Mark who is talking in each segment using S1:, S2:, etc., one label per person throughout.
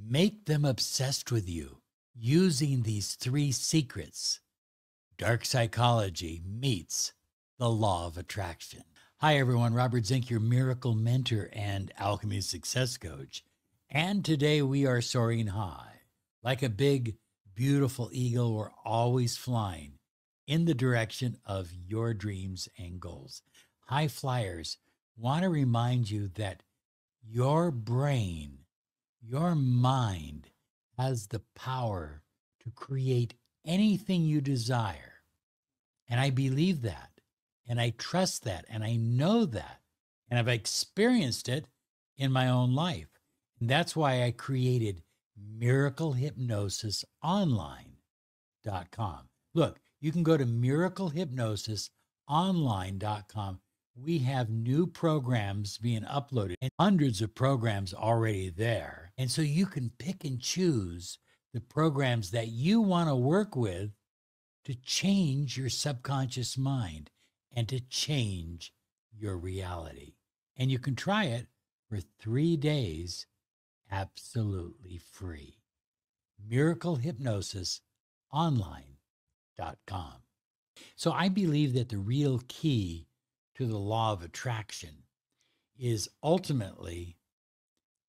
S1: Make them obsessed with you using these three secrets. Dark psychology meets the law of attraction. Hi, everyone. Robert Zink, your miracle mentor and alchemy success coach. And today we are soaring high. Like a big, beautiful eagle, we're always flying in the direction of your dreams and goals. High flyers want to remind you that your brain, your mind has the power to create anything you desire. And I believe that, and I trust that, and I know that, and I've experienced it in my own life. And that's why I created miraclehypnosisonline.com. Look, you can go to miraclehypnosisonline.com. We have new programs being uploaded and hundreds of programs already there. And so you can pick and choose the programs that you want to work with to change your subconscious mind and to change your reality. And you can try it for 3 days absolutely free. miraclehypnosisonline.com. So I believe that the real key to the law of attraction is ultimately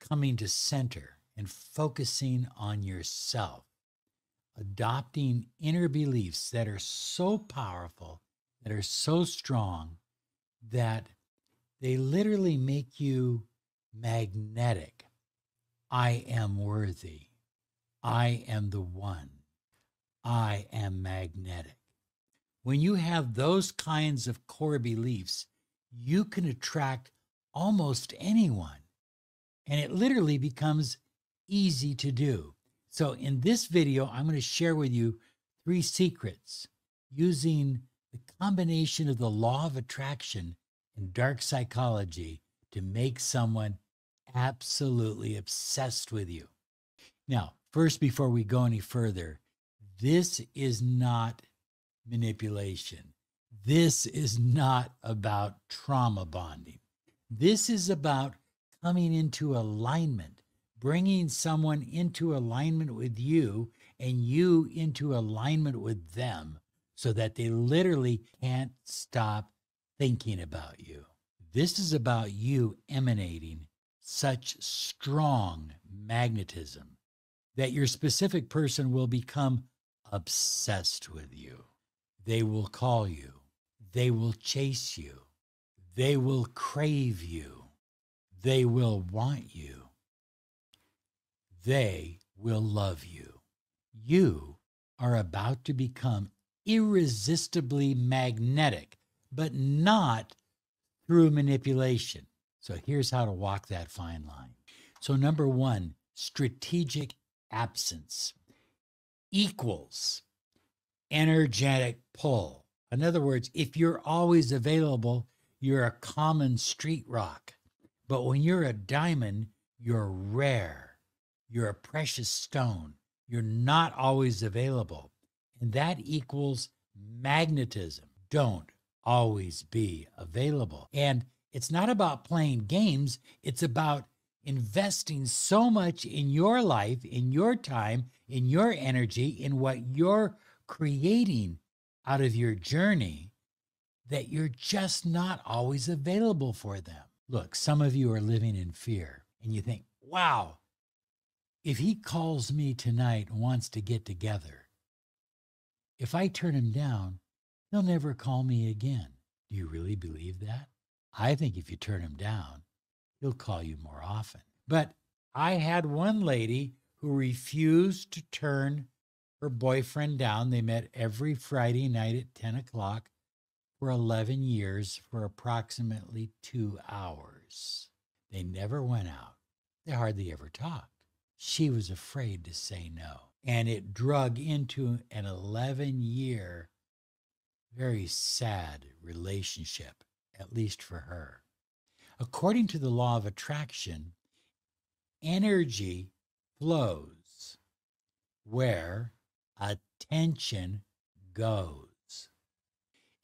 S1: coming to center and focusing on yourself, adopting inner beliefs that are so powerful, that are so strong, that they literally make you magnetic. I am worthy. I am the one. I am magnetic. When you have those kinds of core beliefs, you can attract almost anyone. And it literally becomes easy to do. So in this video, I'm going to share with you 3 secrets using the combination of the law of attraction and dark psychology to make someone absolutely obsessed with you. Now, first, before we go any further, this is not manipulation. This is not about trauma bonding. This is about coming into alignment, bringing someone into alignment with you and you into alignment with them so that they literally can't stop thinking about you. This is about you emanating such strong magnetism that your specific person will become obsessed with you. They will call you. They will chase you. They will crave you. They will want you. They will love you. You are about to become irresistibly magnetic, but not through manipulation. So here's how to walk that fine line. So number 1, strategic absence equals energetic pull. In other words, if you're always available, you're a common street rock. But when you're a diamond, you're rare. You're a precious stone. You're not always available. And that equals magnetism. Don't always be available. And it's not about playing games. It's about investing so much in your life, in your time, in your energy, in what you're creating out of your journey, that you're just not always available for them. Look, some of you are living in fear and you think, wow, if he calls me tonight and wants to get together, if I turn him down, he'll never call me again. Do you really believe that? I think if you turn him down, he'll call you more often. But I had one lady who refused to turn her boyfriend down. They met every Friday night at 10 o'clock for 11 years for approximately 2 hours. They never went out. They hardly ever talked. She was afraid to say no. And it drug into an 11-year, very sad relationship, at least for her. According to the law of attraction, energy flows where attention goes.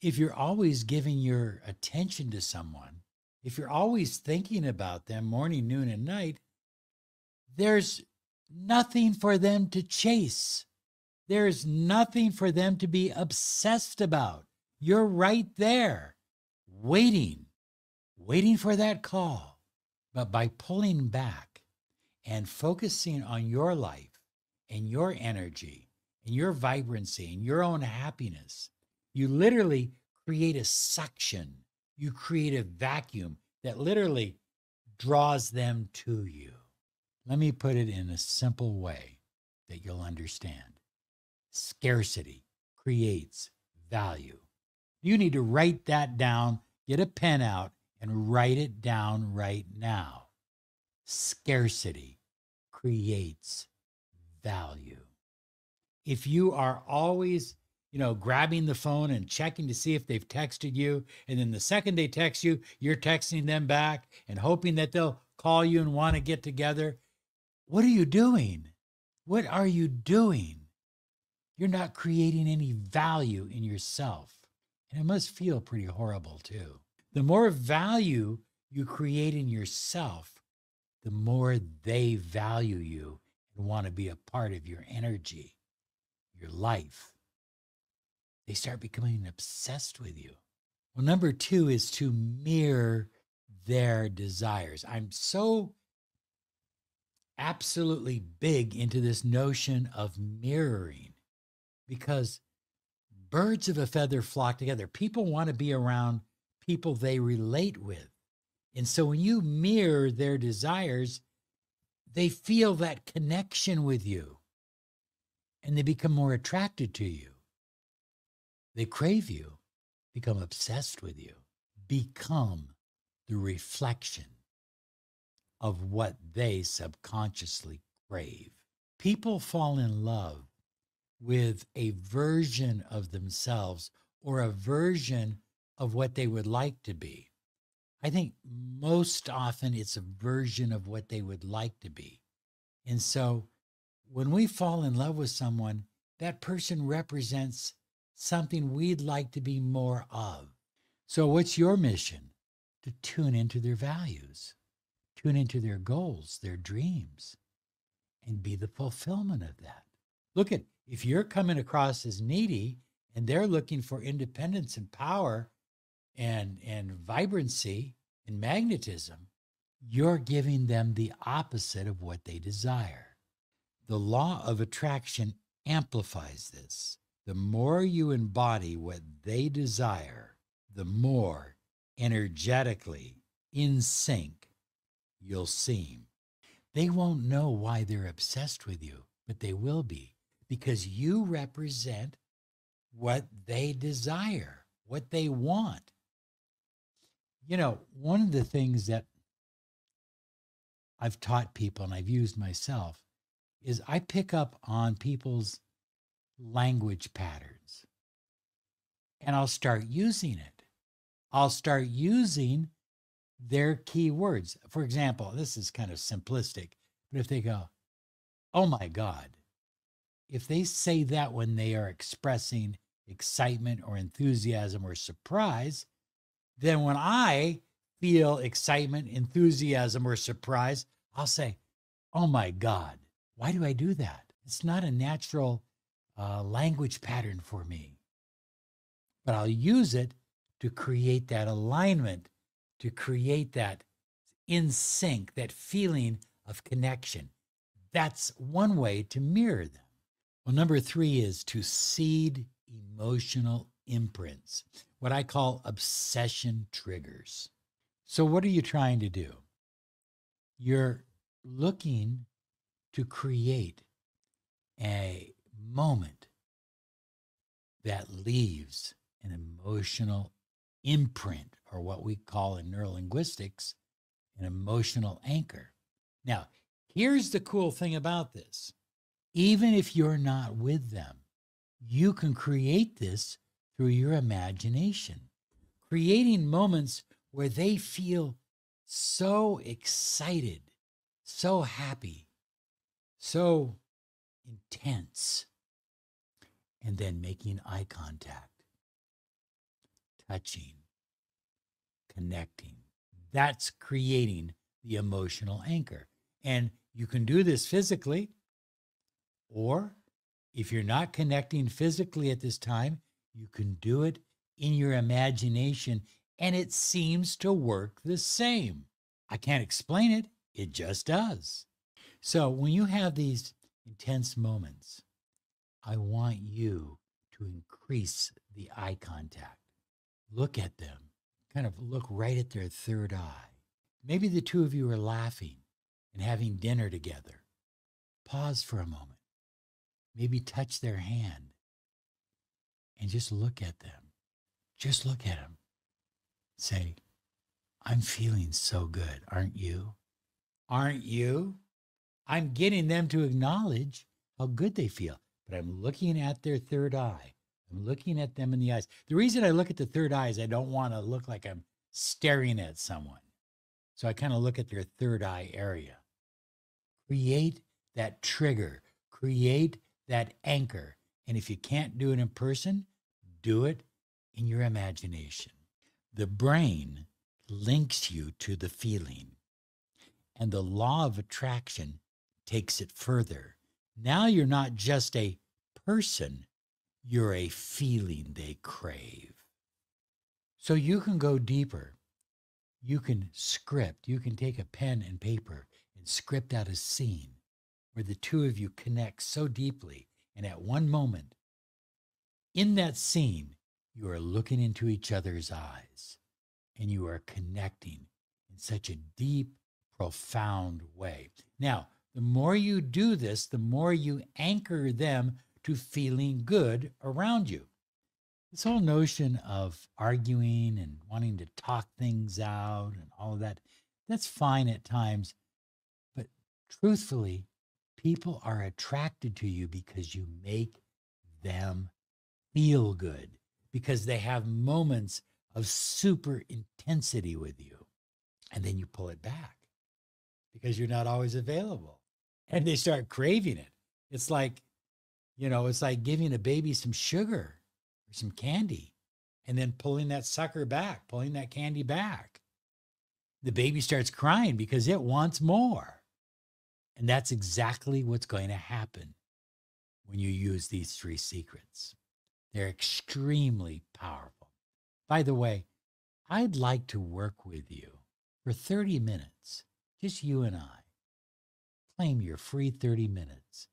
S1: If you're always giving your attention to someone, if you're always thinking about them morning, noon, and night, there's nothing for them to chase. There's nothing for them to be obsessed about. You're right there, waiting for that call. But by pulling back and focusing on your life and your energy and your vibrancy and your own happiness, you literally create a suction. You create a vacuum that literally draws them to you. Let me put it in a simple way that you'll understand. Scarcity creates value. You need to write that down, get a pen out, and write it down right now. Scarcity creates value. If you are always, grabbing the phone and checking to see if they've texted you, and then the second they text you, you're texting them back and hoping that they'll call you and want to get together, what are you doing? What are you doing? You're not creating any value in yourself. And it must feel pretty horrible too. The more value you create in yourself, the more they value you and want to be a part of your energy, your life. They start becoming obsessed with you. Well, number 2 is to mirror their desires. I'm so absolutely big into this notion of mirroring because birds of a feather flock together. People want to be around people they relate with. And so when you mirror their desires, they feel that connection with you and they become more attracted to you. They crave you, become obsessed with you, become the reflection of what they subconsciously crave. People fall in love with a version of themselves or a version of what they would like to be. I think most often it's a version of what they would like to be. And so when we fall in love with someone, that person represents something we'd like to be more of. So what's your mission? To tune into their values, tune into their goals, their dreams, and be the fulfillment of that. Look at, if you're coming across as needy and they're looking for independence and power and vibrancy and magnetism, you're giving them the opposite of what they desire. The law of attraction amplifies this. The more you embody what they desire, the more energetically in sync you'll seem. They won't know why they're obsessed with you, but they will be because you represent what they desire, what they want. One of the things that I've taught people and I've used myself is I pick up on people's language patterns and I'll start using it. I'll start using their key words. For example, this is kind of simplistic, but if they go, "Oh my God," if they say that when they are expressing excitement or enthusiasm or surprise, then when I feel excitement, enthusiasm, or surprise, I'll say, "Oh my God, why do I do that? It's not a natural language pattern for me." But I'll use it to create that alignment, to create that in sync, that feeling of connection. That's one way to mirror them. Well, number 3 is to seed emotional imprints, what I call obsession triggers. So what are you trying to do? You're looking to create a moment that leaves an emotional imprint, or what we call in neurolinguistics, an emotional anchor. Now, here's the cool thing about this. Even if you're not with them, you can create this through your imagination, creating moments where they feel so excited, so happy, so intense, and then making eye contact, touching, connecting. That's creating the emotional anchor. And you can do this physically. Or if you're not connecting physically at this time, you can do it in your imagination, and it seems to work the same. I can't explain it, it just does. So when you have these intense moments, I want you to increase the eye contact. Look at them, kind of look right at their third eye. Maybe the two of you are laughing and having dinner together. Pause for a moment. Maybe touch their hand and just look at them. Just look at them. Say, I'm feeling so good, aren't you? Aren't you? I'm getting them to acknowledge how good they feel, but I'm looking at their third eye. I'm looking at them in the eyes. The reason I look at the third eye is I don't want to look like I'm staring at someone. So I kind of look at their third eye area. Create that trigger, create that anchor. And if you can't do it in person, do it in your imagination. The brain links you to the feeling, and the law of attraction takes it further. Now you're not just a person, you're a feeling they crave. So you can go deeper. You can script, you can take a pen and paper and script out a scene where the two of you connect so deeply. And at one moment, in that scene, you are looking into each other's eyes and you are connecting in such a deep, profound way. Now, the more you do this, the more you anchor them to feeling good around you. This whole notion of arguing and wanting to talk things out and all of that, that's fine at times. But truthfully, people are attracted to you because you make them feel good, because they have moments of super intensity with you. And then you pull it back because you're not always available. And they start craving it. It's like, it's like giving a baby some sugar or some candy and then pulling that sucker back, pulling that candy back. The baby starts crying because it wants more. And that's exactly what's going to happen when you use these 3 secrets. They're extremely powerful. By the way, I'd like to work with you for 30 minutes, just you and I. Claim your free 30 minutes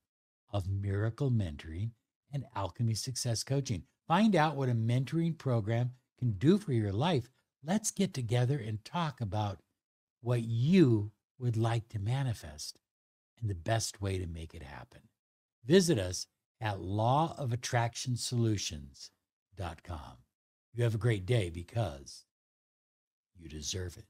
S1: of miracle mentoring and alchemy success coaching. Find out what a mentoring program can do for your life. Let's get together and talk about what you would like to manifest and the best way to make it happen. Visit us at lawofattractionsolutions.com. You have a great day because you deserve it.